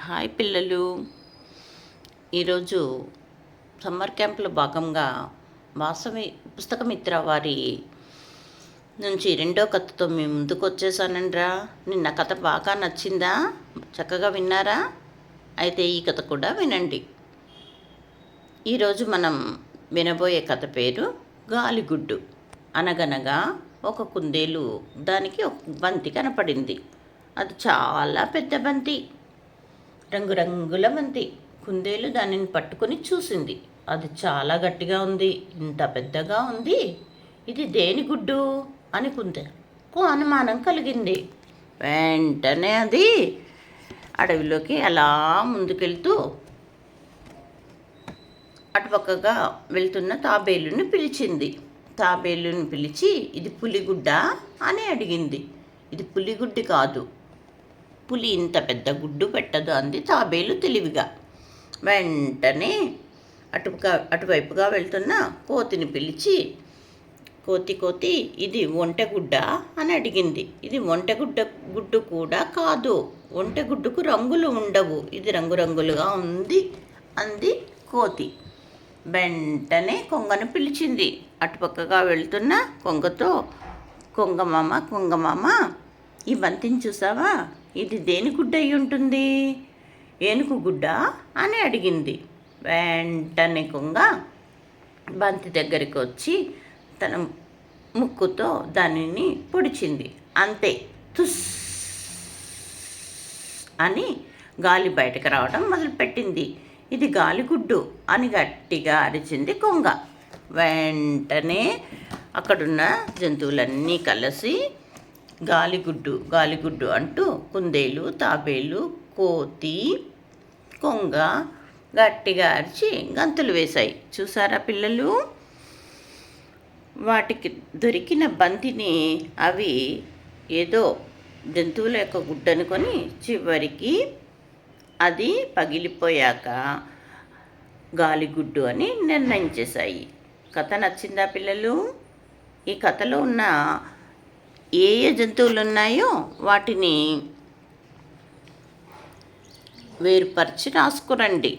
Hi పిల్లలు. ఈరోజు summer క్యాంప్లో భాగంగా వాసవి పుస్తకమిత్ర వారి నుంచి రెండో కథతో మేము ముందుకు వచ్చేసానండ్రా. నిన్న కథ బాగా నచ్చిందా? చక్కగా విన్నారా? అయితే ఈ కథ కూడా వినండి. ఈరోజు మనం వినబోయే కథ పేరు గాలిగుడ్డు. అనగనగా ఒక కుందేలు దానికి ఒక బంతి కనపడింది. అది చాలా పెద్ద బంతి, రంగురంగుల బంతి. కుందేలు దానిని పట్టుకొని చూసింది. అది చాలా గట్టిగా ఉంది, ఇంత పెద్దగా ఉంది, ఇది దేని గుడ్డు అని కుందేలుకు అనుమానం కలిగింది. వెంటనే అది అడవిలోకి అలా ముందుకెళ్తూ అటుపక్కగా వెళ్తున్న తాబేలుని పిలిచింది. తాబేలుని పిలిచి, ఇది పులిగుడ్డ అని అడిగింది. ఇది పులిగుడ్డి కాదు, పులి ఇంత పెద్ద గుడ్డు పెట్టదు అంది తాబేలు తెలివిగా. వెంటనే అటువైపుగా వెళ్తున్న కోతిని పిలిచి, కోతి ఇది ఒంటెగుడ్డ అని అడిగింది. ఇది ఒంటెగుడ్డు కూడా కాదు, ఒంటెగుడ్డుకు రంగులు ఉండవు, ఇది రంగురంగులుగా ఉంది అంది కోతి. వెంటనే కొంగను పిలిచింది. అటుపక్కగా వెళ్తున్న కొంగతో, కొంగమామ ఈ బంతిని చూసావా? ఇది దేని గుడ్డ అయి ఉంటుంది? ఏనుగు గుడ్డ అని అడిగింది. వెంటనే కొంగ బంతి దగ్గరికి వచ్చి తన ముక్కుతో దానిని పొడిచింది. అంతే, తుస్ అని గాలి బయటకు రావడం మొదలుపెట్టింది. ఇది గాలిగుడ్డు అని గట్టిగా అరిచింది కొంగ. వెంటనే అక్కడున్న జంతువులన్నీ కలిసి గాలిగుడ్డు అంటూ కుందేలు, తాబేలు, కోతి, కొంగ గట్టిగా అరిచి గంతులు వేశాయి. చూసారా పిల్లలు? వాటికి దొరికిన బంతిని అవి ఏదో జంతువుల యొక్క గుడ్డు అనుకొని చివరికి అది పగిలిపోయాక గాలిగుడ్డు అని నిర్ణయించేశాయి. కథ నచ్చిందా పిల్లలు? ఈ కథలో ఉన్న ఏ జంతువులు ఉన్నాయో వాటిని వేరుపరిచి రాసుకురండి.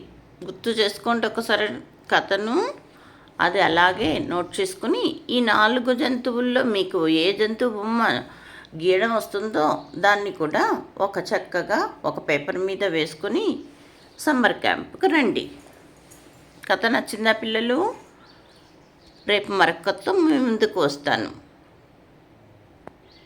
గుర్తు చేసుకోండి ఒకసారి కథను. అది అలాగే నోట్ చేసుకుని ఈ 4 జంతువుల్లో మీకు ఏ జంతువు బొమ్మ గీయడం వస్తుందో దాన్ని కూడా చక్కగా ఒక పేపర్ మీద వేసుకొని సమ్మర్ క్యాంప్కి రండి. కథ నచ్చిందా పిల్లలు? రేపు మరొక కథతో మీ ముందుకు వస్తాను.